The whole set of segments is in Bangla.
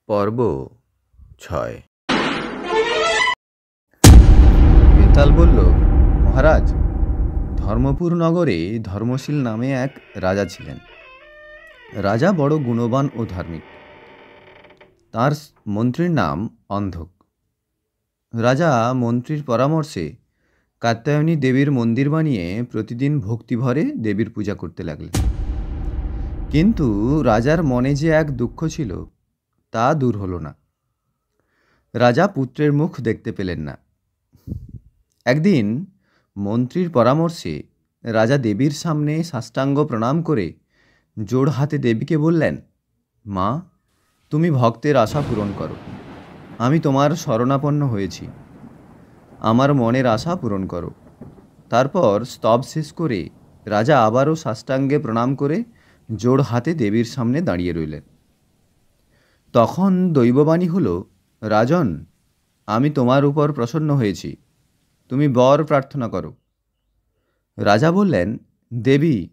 পর্ব ৬। বেতাল বলল, মহারাজ, ধর্মপুর নগরে ধর্মশীল নামে এক রাজা ছিলেন। রাজা বড় গুণবান ও ধার্মিক। তার মন্ত্রীর নাম অন্ধক। রাজা মন্ত্রীর পরামর্শে কাত্যায়নী দেবীর মন্দির বানিয়ে প্রতিদিন ভক্তিভরে দেবীর পূজা করতে লাগলেন। কিন্তু রাজার মনে যে এক দুঃখ ছিল, তা দূর হলো না। রাজা পুত্রের মুখ দেখতে পেলেন না। একদিন মন্ত্রীর পরামর্শে রাজা দেবীর সামনে সাষ্টাঙ্গ প্রণাম করে জোড় হাতে দেবীকে বললেন, মা, তুমি ভক্তের আশা পূরণ করো। আমি তোমার শরণাপন্ন হয়েছি, আমার মনের আশা পূরণ করো। তারপর স্তব শেষ করে রাজা আবারও সাষ্টাঙ্গে প্রণাম করে জোড় হাতে দেবীর সামনে দাঁড়িয়ে রইলেন। তখন দৈববাণী হলো, রাজন, আমি তোমার উপর প্রসন্ন হয়েছি, তুমি বর প্রার্থনা করো। রাজা বললেন, দেবী,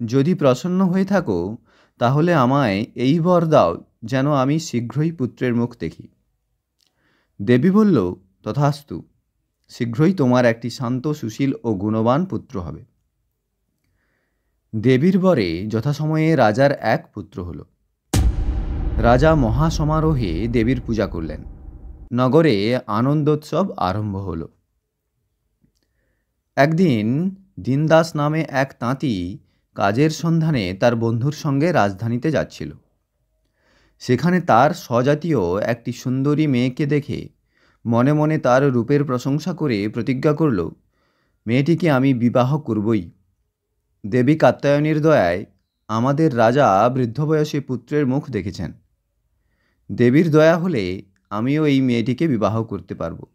যদি প্রসন্ন হয়ে থাকো তাহলে আমায় এই বর দাও যেন আমি শীঘ্রই পুত্রের মুখ দেখি। দেবী বলল, তথাস্তু, শীঘ্রই তোমার একটি শান্ত, সুশীল ও গুণবান পুত্র হবে। দেবীর বরে যথাসময়ে রাজার এক পুত্র হল। রাজা মহাসমারোহে দেবীর পূজা করলেন। নগরে আনন্দোৎসব আরম্ভ হল। একদিন দীনদাস নামে এক তাঁতি কাজের সন্ধানে তার বন্ধুর সঙ্গে রাজধানীতে যাচ্ছিল। সেখানে তার স্বজাতীয় একটি সুন্দরী মেয়েকে দেখে মনে মনে তার রূপের প্রশংসা করে প্রতিজ্ঞা করল, মেয়েটিকে আমি বিবাহ করবই। দেবী কাত্যায়নীর দয়ায় আমাদের রাজা বৃদ্ধ বয়সে পুত্রের মুখ দেখেছেন। দেবীর দয়া হলে আমিও এই মেয়েটিকে বিবাহ করতে পারব।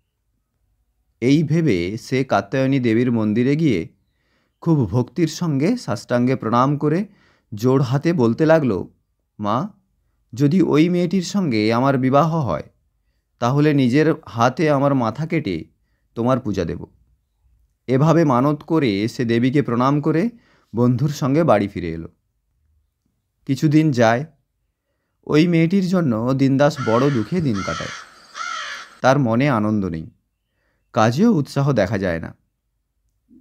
এই ভেবে সে কাত্যায়নী দেবীর মন্দিরে গিয়ে খুব ভক্তির সঙ্গে সাষ্টাঙ্গে প্রণাম করে জোড় হাতে বলতে লাগল, মা, যদি ওই মেয়েটির সঙ্গে আমার বিবাহ হয় তাহলে নিজের হাতে আমার মাথা কেটে তোমার পূজা দেব। এভাবে মানত করে সে দেবীকে প্রণাম করে বন্ধুর সঙ্গে বাড়ি ফিরে এলো। কিছুদিন যায়। ওই মেয়েটির জন্য দীনদাস বড় দুঃখে দিন কাটায়। তার মনে আনন্দ নেই, কাজেও উৎসাহ দেখা যায় না।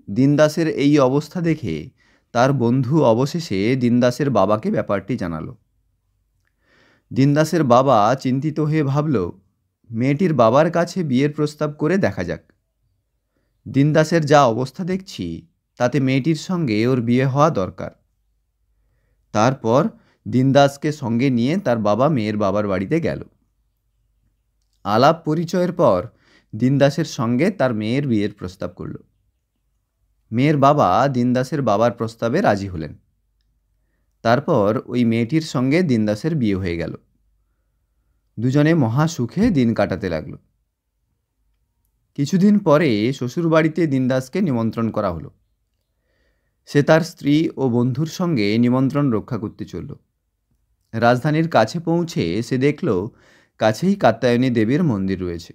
দীনদাসের এই অবস্থা দেখে তার বন্ধু অবশেষে দীনদাসের বাবাকে ব্যাপারটি জানালো। দীনদাসের বাবা চিন্তিত হয়ে ভাবল, মেয়েটির বাবার কাছে বিয়ের প্রস্তাব করে দেখা যাক। দীনদাসের যা অবস্থা দেখছি তাতে মেয়েটির সঙ্গে ওর বিয়ে হওয়া দরকার। তারপর দীনদাসকে সঙ্গে নিয়ে তার বাবা মেয়ের বাবার বাড়িতে গেল। আলাপ পরিচয়ের পর দীনদাসের সঙ্গে তার মেয়ের বিয়ের প্রস্তাব করল। মেয়ের বাবা দীনদাসের বাবার প্রস্তাবে রাজি হলেন। তারপর ওই মেয়েটির সঙ্গে দীনদাসের বিয়ে হয়ে গেল। দুজনে মহা সুখে দিন কাটাতে লাগল। কিছুদিন পরে শ্বশুরবাড়িতে দীনদাসকে নিমন্ত্রণ করা হলো। সে তার স্ত্রী ও বন্ধুর সঙ্গে নিমন্ত্রণ রক্ষা করতে চলল। রাজধানীর কাছে পৌঁছে সে দেখল কাছেই কাত্যায়নী দেবীর মন্দির রয়েছে।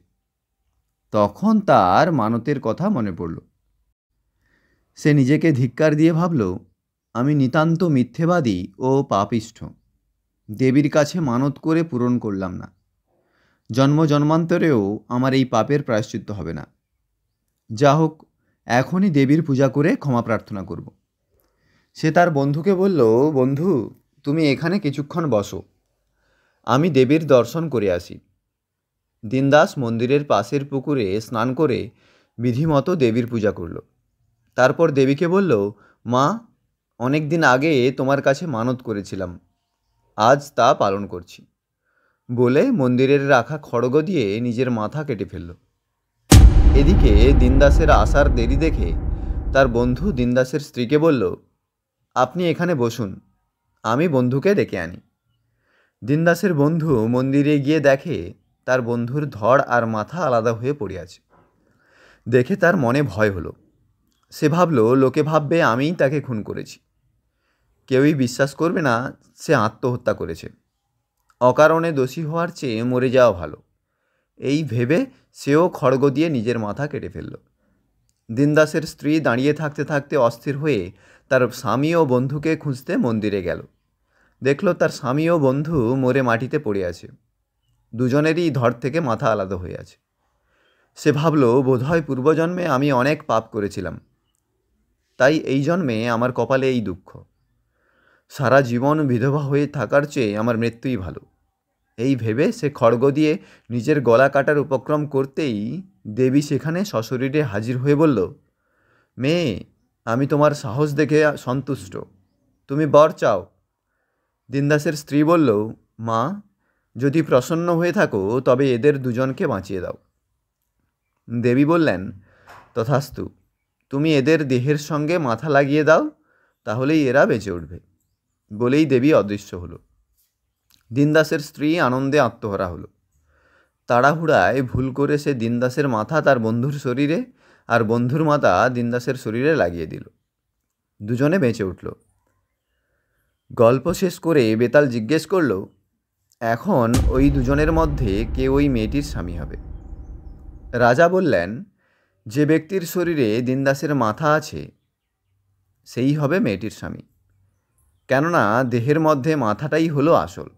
তখন তার মানতের কথা মনে পড়ল। সে নিজেকে ধিক্কার দিয়ে ভাবল, আমি নিতান্ত মিথ্যেবাদী ও পাপিষ্ঠ। দেবীর কাছে মানত করে পূরণ করলাম না। জন্ম জন্মান্তরেও আমার এই পাপের প্রায়শ্চিত্ত হবে না। যা হোক, এখনই দেবীর পূজা করে ক্ষমা প্রার্থনা করব। সে তার বন্ধুকে বলল, বন্ধু, তুমি এখানে কিছুক্ষণ বসো, আমি দেবীর দর্শন করে আসি। দীনদাস মন্দিরের পাশের পুকুরে স্নান করে বিধিমতো দেবীর পূজা করল। তারপর দেবীকে বলল, মা, অনেক দিন আগে তোমার কাছে মানত করেছিলাম, আজ তা পালন করছি বলে মন্দিরের রাখা খড়গ দিয়ে নিজের মাথা কেটে ফেলল। এদিকে দীনদাসের আসার দেরি দেখে তার বন্ধু দীনদাসের স্ত্রীকে বলল, আপনি এখানে বসুন, আমি বন্ধুকে ডেকে আনি। দীনদাসের বন্ধু মন্দিরে গিয়ে দেখে তার বন্ধুর ধড় আর মাথা আলাদা হয়ে পড়ে আছে। দেখে তার মনে ভয় হলো। সে ভাবল, লোকে ভাববে আমিই তাকে খুন করেছি। কেউই বিশ্বাস করবে না সে আত্মহত্যা করেছে। অকারণে দোষী হওয়ার চেয়ে মরে যাওয়া ভালো। এই ভেবে সেও খড়গ দিয়ে নিজের মাথা কেটে ফেলল। দীনদাসের স্ত্রী দাঁড়িয়ে থাকতে থাকতে অস্থির হয়ে তার স্বামী ও বন্ধুকে খুঁজতে মন্দিরে গেল। দেখল তার স্বামী ও বন্ধু মরে মাটিতে পড়ে আছে। দুজনেরই ধর থেকে মাথা আলাদা হয়ে আছে। সে ভাবল, বোধহয় পূর্বজন্মে আমি অনেক পাপ করেছিলাম, তাই এই জন্মে আমার কপালে এই দুঃখ। সারা জীবন বিধবা হয়ে থাকার চেয়ে আমার মৃত্যুই ভালো। এই ভেবে সে খড়গ দিয়ে নিজের গলা কাটার উপক্রম করতেই দেবী সেখানে সশরীরে হাজির হয়ে বলল, মেয়ে, আমি তোমার সাহস দেখে সন্তুষ্ট, তুমি বর চাও। দীনদাসের স্ত্রী বলল, মা, যদি প্রসন্ন হয়ে থাকো তবে এদের দুজনকে বাঁচিয়ে দাও। দেবী বললেন, তথাস্তু, তুমি এদের দেহের সঙ্গে মাথা লাগিয়ে দাও, তাহলেই এরা বেঁচে উঠবে। বলেই দেবী অদৃশ্য হলো। দীনদাসের স্ত্রী আনন্দে আত্মহারা হলো। তাড়াহুড়ায় ভুল করে সে দীনদাসের মাথা তার বন্ধুর শরীরে আর বন্ধুর মাথা দীনদাসের শরীরে লাগিয়ে দিল। দুজনে বেঁচে উঠল। গল্প শেষ করে বেতাল জিজ্ঞেস করল, এখন ওই দুজনের মধ্যে কে ওই মেয়েটির স্বামী হবে? রাজা বললেন, যে ব্যক্তির শরীরে দীনদাসের মাথা আছে সেই হবে মেয়েটির স্বামী, কেননা দেহের মধ্যে মাথাটাই হলো আসল।